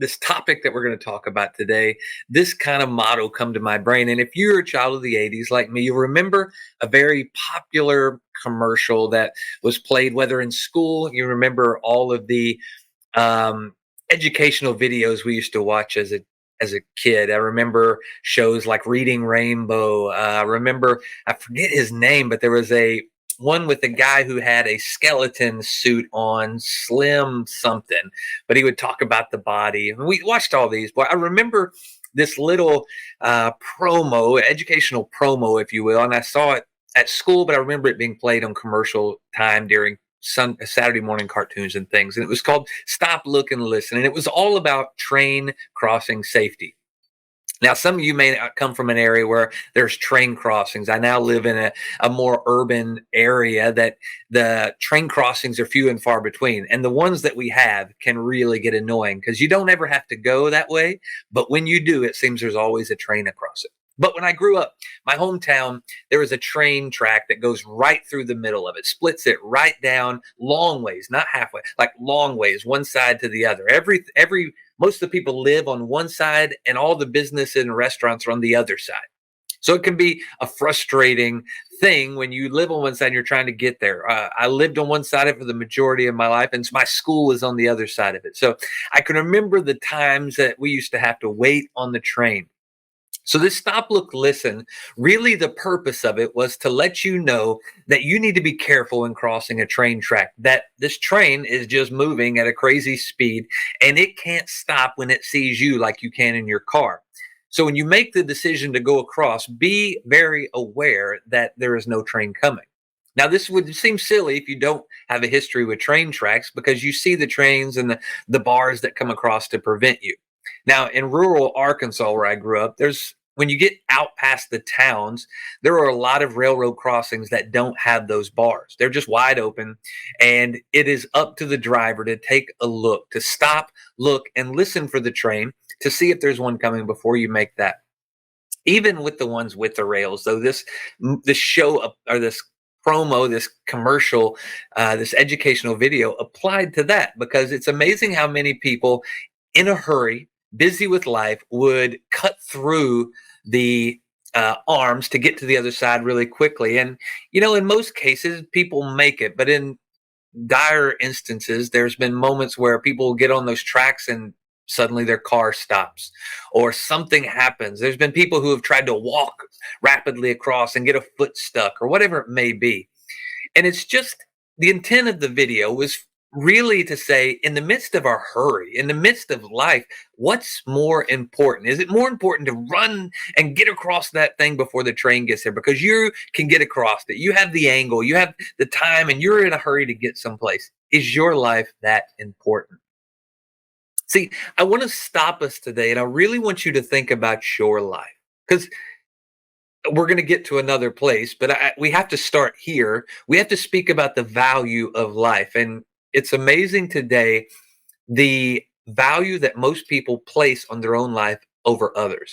this topic that we're going to talk about today, this kind of motto come to my brain. And if you're a child of the 80s like me, you'll remember a very popular commercial that was played, whether in school, you remember all of the um, educational videos we used to watch as a kid. I remember shows like Reading Rainbow. I forget his name, but there was a one with a guy who had a skeleton suit on, Slim something, but he would talk about the body. And we watched all these. But I remember this little educational promo, if you will, and I saw it at school, but I remember it being played on commercial time during Saturday morning cartoons and things. And it was called Stop, Look, and Listen. And it was all about train crossing safety. Now, some of you may not come from an area where there's train crossings. I now live in a more urban area that the train crossings are few and far between. And the ones that we have can really get annoying because you don't ever have to go that way. But when you do, it seems there's always a train across it. But when I grew up, my hometown, there was a train track that goes right through the middle of it, splits it right down long ways, not halfway, like long ways, one side to the other. Most of the people live on one side and all the business and restaurants are on the other side. So it can be a frustrating thing when you live on one side and you're trying to get there. I lived on one side of it for the majority of my life, and my school is on the other side of it. So I can remember the times that we used to have to wait on the train. So this stop, look, listen, really the purpose of it was to let you know that you need to be careful in crossing a train track, that this train is just moving at a crazy speed and it can't stop when it sees you like you can in your car. So when you make the decision to go across, be very aware that there is no train coming. Now, this would seem silly if you don't have a history with train tracks because you see the trains and the bars that come across to prevent you. Now, in rural Arkansas, where I grew up, when you get out past the towns, there are a lot of railroad crossings that don't have those bars. They're just wide open, and it is up to the driver to take a look, to stop, look, and listen for the train to see if there's one coming before you make that. Even with the ones with the rails, though, this show or this promo, this commercial, this educational video applied to that because it's amazing how many people in a hurry, busy with life, would cut through the arms to get to the other side really quickly. And, in most cases, people make it. But in dire instances, there's been moments where people get on those tracks and suddenly their car stops or something happens. There's been people who have tried to walk rapidly across and get a foot stuck or whatever it may be. And it's just the intent of the video was really to say, in the midst of our hurry, in the midst of life, what's more important? Is it more important to run and get across that thing before the train gets there? Because you can get across it. You have the angle, you have the time, and you're in a hurry to get someplace. Is your life that important? See, I want to stop us today, and I really want you to think about your life. Because we're going to get to another place, but we have to start here. We have to speak about the value of life. And it's amazing today the value that most people place on their own life over others.